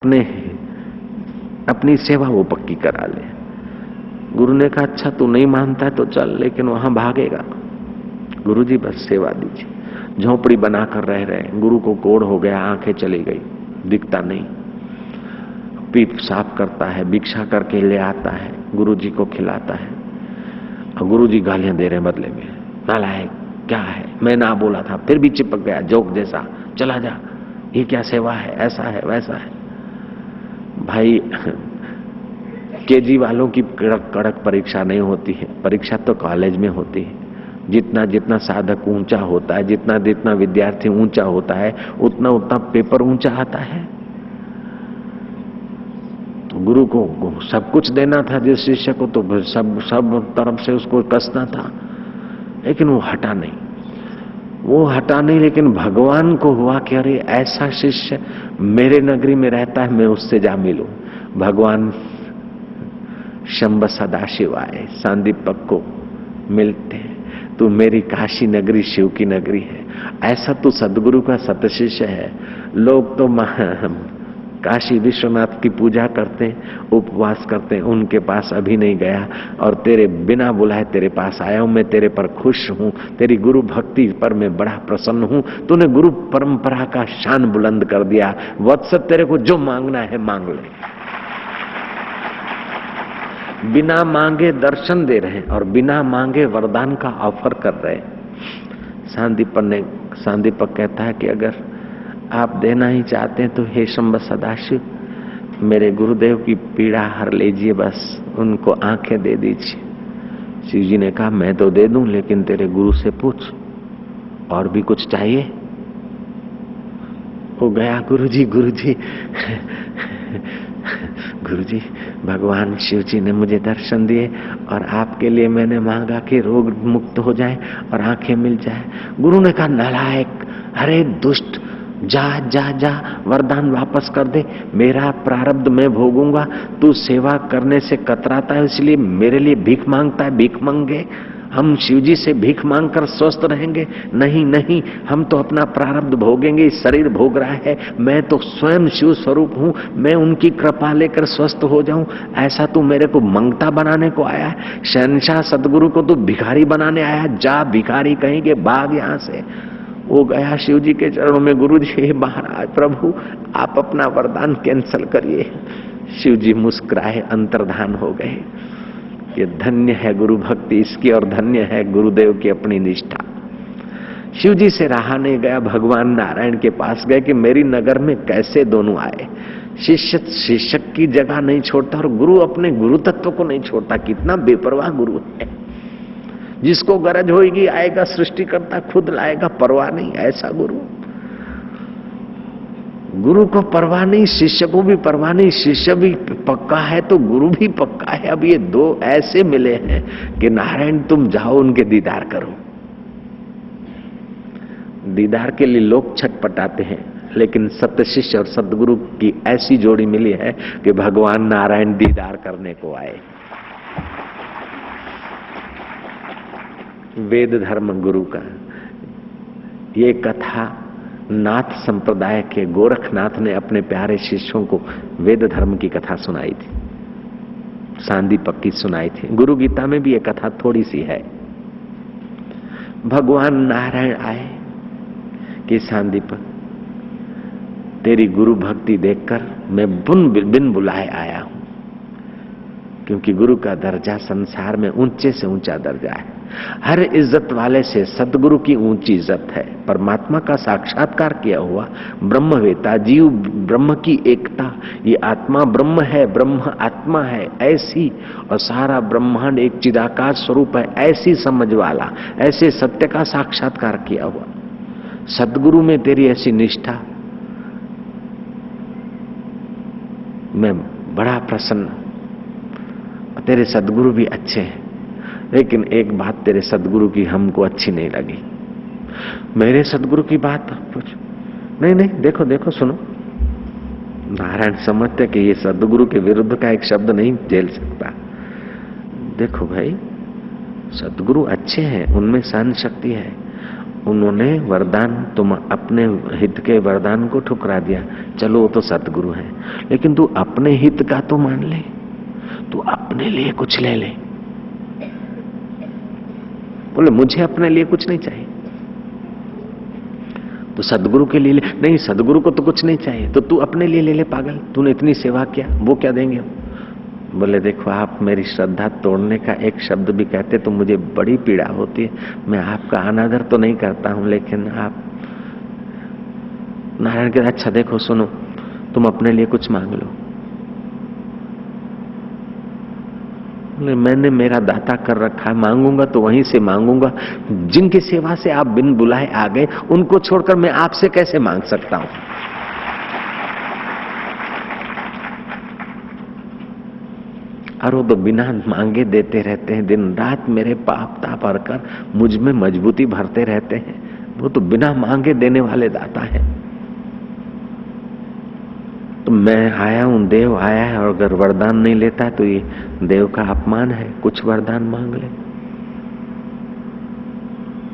अपने अपनी सेवा वो पक्की करा ले। गुरु ने कहा अच्छा तू नहीं मानता है तो चल, लेकिन वहां भागेगा। गुरु जी बस सेवा दीजिए। झोपड़ी बनाकर रह रहे, गुरु को कोढ़ हो गया, आंखें चली गई, दिखता नहीं। पीठ साफ करता है, भिक्षा करके ले आता है, गुरु जी को खिलाता है और गुरु जी गालियां दे रहे बदले में, नालायक क्या है, मैं ना बोला था, फिर भी चिपक गया जोक जैसा, चला जा, ये क्या सेवा है, ऐसा है वैसा है। भाई केजी वालों की कड़क कड़क परीक्षा नहीं होती है, परीक्षा तो कॉलेज में होती है। जितना जितना साधक ऊंचा होता है, जितना जितना विद्यार्थी ऊंचा होता है, उतना उतना पेपर ऊंचा आता है। तो गुरु को सब कुछ देना था जिस शिष्य को, तो सब तरफ से उसको कसना था, लेकिन वो हटा नहीं। लेकिन भगवान को हुआ कि अरे ऐसा शिष्य मेरे नगरी में रहता है, मैं उससे जा मिलूं। भगवान शंभ सदाशिव आए, सांदीपक को मिलते हैं, तू मेरी काशी नगरी शिव की नगरी है, ऐसा तू सदगुरु का सत शिष्य है। लोग तो काशी विश्वनाथ की पूजा करते हैं, उपवास करते हैं, उनके पास अभी नहीं गया और तेरे बिना बुलाए तेरे पास आया हूं। मैं तेरे पर खुश हूं, तेरी गुरु भक्ति पर मैं बड़ा प्रसन्न हूं। तूने गुरु परंपरा का शान बुलंद कर दिया। वत्स तेरे को जो मांगना है मांग ले। बिना मांगे दर्शन दे रहे और बिना मांगे वरदान का ऑफर कर रहे। सांदीपक कहता है कि अगर आप देना ही चाहते हैं तो हे शंभ सदाशिव, मेरे गुरुदेव की पीड़ा हर लीजिए, बस उनको आंखें दे दीजिए। शिव जी ने कहा मैं तो दे दूं, लेकिन तेरे गुरु से पूछ और भी कुछ चाहिए। वो गया, गुरुजी गुरुजी भगवान शिव जी ने मुझे दर्शन दिए और आपके लिए मैंने मांगा कि रोग मुक्त हो जाए और आंखें मिल जाए। गुरु ने कहा नालायक, अरे दुष्ट, जा जा जा, वरदान वापस कर दे, मेरा प्रारब्ध मैं भोगूंगा। तू सेवा करने से कतराता है, इसलिए मेरे लिए भीख मांगता है। भीख मांगे हम शिवजी से भीख मांगकर स्वस्थ रहेंगे? नहीं नहीं, हम तो अपना प्रारब्ध भोगेंगे। शरीर भोग रहा है, मैं तो स्वयं शिव स्वरूप हूं, मैं उनकी कृपा लेकर स्वस्थ हो जाऊं। ऐसा तू मेरे को मंगता बनाने को आया है? शहंशाह सदगुरु को तू भिखारी बनाने आया? जा भिखारी कहेंगे, भाग यहां से। वो गया शिव जी के चरणों में, गुरु जी महाराज प्रभु आप अपना वरदान कैंसल करिए। शिव जी मुस्कुराए, अंतर्धान हो गए। ये धन्य है गुरु भक्ति इसकी और धन्य है गुरुदेव की अपनी निष्ठा। शिव जी से रहा नहीं गया, भगवान नारायण के पास गए कि मेरी नगर में कैसे दोनों आए। शिष्य शिक्षक की जगह नहीं छोड़ता और गुरु अपने गुरु तत्व को नहीं छोड़ता। कितना बेपरवाह गुरु है। जिसको गरज होगी आएगा, सृष्टि करता खुद लाएगा, परवाह नहीं। ऐसा गुरु को परवाह नहीं, शिष्य को भी परवाह नहीं। शिष्य भी पक्का है तो गुरु भी पक्का है। अब ये दो ऐसे मिले हैं कि नारायण तुम जाओ उनके दीदार करो। दीदार के लिए लोग छटपटाते हैं, लेकिन सत्य शिष्य और सदगुरु की ऐसी जोड़ी मिली है कि भगवान नारायण दीदार करने को आए। वेद धर्म गुरु का ये कथा नाथ संप्रदाय के गोरखनाथ ने अपने प्यारे शिष्यों को वेद धर्म की कथा सुनाई थी, सांदीपक की सुनाई थी। गुरु गीता में भी ये कथा थोड़ी सी है। भगवान नारायण आए कि सांदीपक तेरी गुरु भक्ति देखकर मैं बिन बुलाए आया हूं, क्योंकि गुरु का दर्जा संसार में ऊंचे से ऊंचा दर्जा है। हर इज्जत वाले से सदगुरु की ऊंची इज्जत है। परमात्मा का साक्षात्कार किया हुआ ब्रह्मवेता, जीव ब्रह्म की एकता, ये आत्मा ब्रह्म है, ब्रह्म आत्मा है ऐसी, और सारा ब्रह्मांड एक चिदाकाश स्वरूप है ऐसी समझ वाला, ऐसे सत्य का साक्षात्कार किया हुआ सदगुरु में तेरी ऐसी निष्ठा, मैं बड़ा प्रसन्न। तेरे सदगुरु भी अच्छे हैं, लेकिन एक बात तेरे सदगुरु की हमको अच्छी नहीं लगी। मेरे सदगुरु की बात पूछ? नहीं नहीं, देखो देखो सुनो। नारायण समझते कि ये सदगुरु के विरुद्ध का एक शब्द नहीं झेल सकता। देखो भाई, सदगुरु अच्छे हैं, उनमें सहन शक्ति है, उन्होंने वरदान, तुम अपने हित के वरदान को ठुकरा दिया। चलो वो तो सतगुरु है, लेकिन तू अपने हित का तो मान ले, तू अपने लिए कुछ ले ले। बोले मुझे अपने लिए कुछ नहीं चाहिए, तो सदगुरु के लिए ले। नहीं, सदगुरु को तो कुछ नहीं चाहिए, तो तू अपने लिए ले ले पागल, तूने इतनी सेवा किया, वो क्या देंगे? बोले देखो, आप मेरी श्रद्धा तोड़ने का एक शब्द भी कहते तो मुझे बड़ी पीड़ा होती है। मैं आपका अनादर तो नहीं करता हूं, लेकिन आप नारायण के, अच्छा देखो सुनो, तुम अपने लिए कुछ मांग लो। बोले मैंने मेरा दाता कर रखा है, मांगूंगा तो वहीं से मांगूंगा। जिनकी सेवा से आप बिन बुलाए आ गए, उनको छोड़कर मैं आपसे कैसे मांग सकता हूं? और वो तो बिना मांगे देते रहते हैं, दिन रात मेरे पाप ताप कर मुझ में मजबूती भरते रहते हैं। वो तो बिना मांगे देने वाले दाता है। तो मैं आया हूं, देव आया है, और अगर वरदान नहीं लेता है तो ये देव का अपमान है। कुछ वरदान मांग ले।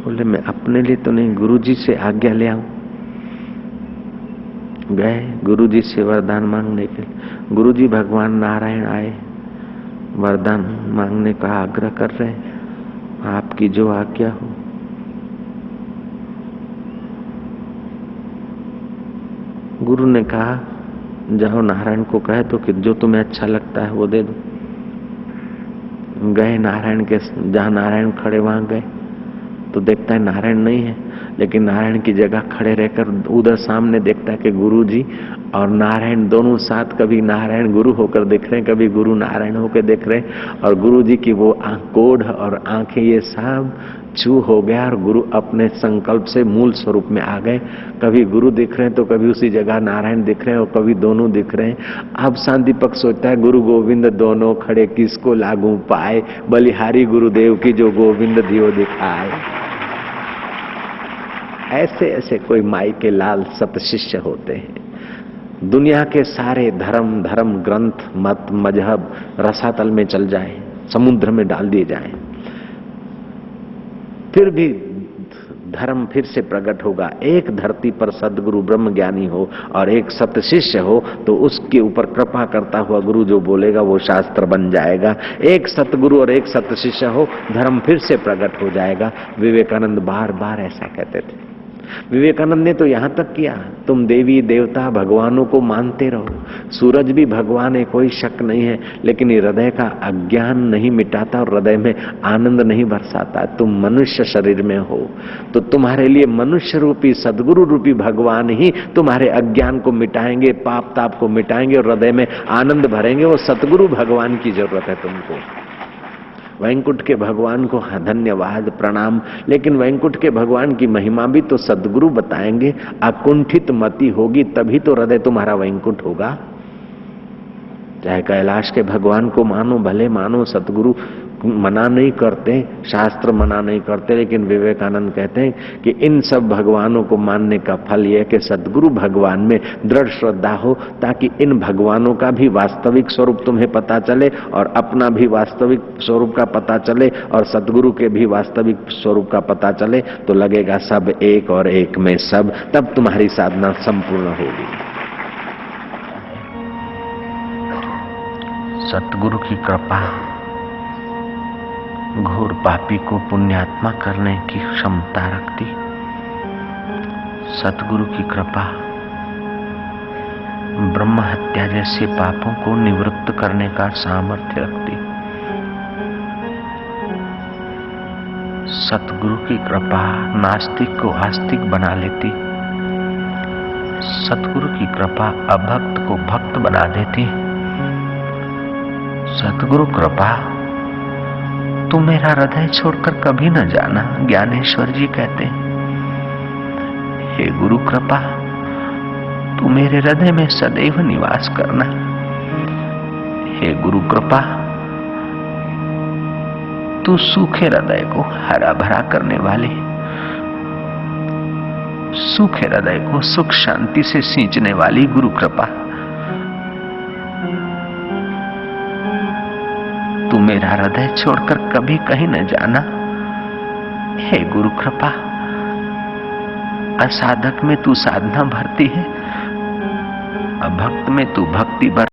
बोले मैं अपने लिए तो नहीं, गुरुजी से आज्ञा ले आऊं। गए गुरुजी से वरदान मांगने के लिए। गुरुजी भगवान नारायण आए, वरदान मांगने का आग्रह कर रहे हैं, आपकी जो आज्ञा हो। गुरु ने कहा जाओ नारायण को कहे तो कि जो तुम्हें अच्छा लगता है वो दे दो। गए नारायण के, जहां नारायण खड़े वहां गए तो देखता है नारायण नहीं है, लेकिन नारायण की जगह खड़े रहकर उधर सामने देखता है कि गुरु जी और नारायण दोनों साथ, कभी नारायण गुरु होकर दिख रहे हैं, कभी गुरु नारायण होकर दिख रहे हैं। और गुरु जी की वो कोढ़ और आंखें ये सब चू हो गया, और गुरु अपने संकल्प से मूल स्वरूप में आ गए। कभी गुरु दिख रहे हैं तो कभी उसी जगह नारायण दिख रहे हैं, और कभी दोनों दिख रहे हैं। अब शांतिपक सोचता है गुरु गोविंद दोनों खड़े, किसको लागू पाए, बलिहारी गुरुदेव की जो गोविंद दियो दिखाए। ऐसे ऐसे कोई माई के लाल सत शिष्य होते हैं। दुनिया के सारे धर्म ग्रंथ मत मजहब रसातल में चल जाए, समुद्र में डाल दिए जाए, फिर भी धर्म फिर से प्रकट होगा। एक धरती पर सदगुरु ब्रह्म ज्ञानी हो और एक सत शिष्य हो तो उसके ऊपर कृपा करता हुआ गुरु जो बोलेगा वो शास्त्र बन जाएगा। एक सतगुरु और एक सत शिष्य हो, धर्म फिर से प्रकट हो जाएगा। विवेकानंद बार बार ऐसा कहते थे। विवेकानंद ने तो यहां तक किया, तुम देवी देवता भगवानों को मानते रहो, सूरज भी भगवान है, कोई शक नहीं है, लेकिन हृदय का अज्ञान नहीं मिटाता और हृदय में आनंद नहीं बरसाता। तुम मनुष्य शरीर में हो तो तुम्हारे लिए मनुष्य रूपी सदगुरु रूपी भगवान ही तुम्हारे अज्ञान को मिटाएंगे, पाप ताप को मिटाएंगे और हृदय में आनंद भरेंगे। वो सतगुरु भगवान की जरूरत है तुमको। वैकुंठ के भगवान को धन्यवाद प्रणाम, लेकिन वैकुंठ के भगवान की महिमा भी तो सदगुरु बताएंगे। अकुंठित मति होगी तभी तो हृदय तुम्हारा वैकुंठ होगा। चाहे कैलाश के भगवान को मानो, भले मानो, सतगुरु मना नहीं करते, शास्त्र मना नहीं करते, लेकिन विवेकानंद कहते हैं कि इन सब भगवानों को मानने का फल यह कि सदगुरु भगवान में दृढ़ श्रद्धा हो, ताकि इन भगवानों का भी वास्तविक स्वरूप तुम्हें पता चले और अपना भी वास्तविक स्वरूप का पता चले और सदगुरु के भी वास्तविक स्वरूप का पता चले, तो लगेगा सब एक और एक में सब, तब तुम्हारी साधना संपूर्ण होगी। सतगुरु की कृपा घोर पापी को पुण्यात्मा करने की क्षमता रखती। सतगुरु की कृपा ब्रह्म हत्या जैसे पापों को निवृत्त करने का सामर्थ्य रखती। सतगुरु की कृपा नास्तिक को आस्तिक बना लेती। सतगुरु की कृपा अभक्त को भक्त बना देती। सतगुरु कृपा तू मेरा हृदय छोड़कर कभी न जाना, ज्ञानेश्वर जी कहते हैं। हे गुरु कृपा तू मेरे हृदय में सदैव निवास करना। हे गुरु कृपा तू सूखे हृदय को हरा भरा करने वाले, सूखे हृदय को सुख शांति से सींचने वाली गुरु कृपा, तू मेरा हृदय छोड़कर कभी कहीं न जाना। हे गुरु कृपा असाधक में तू साधना भरती है, अभक्त में तू भक्ति भर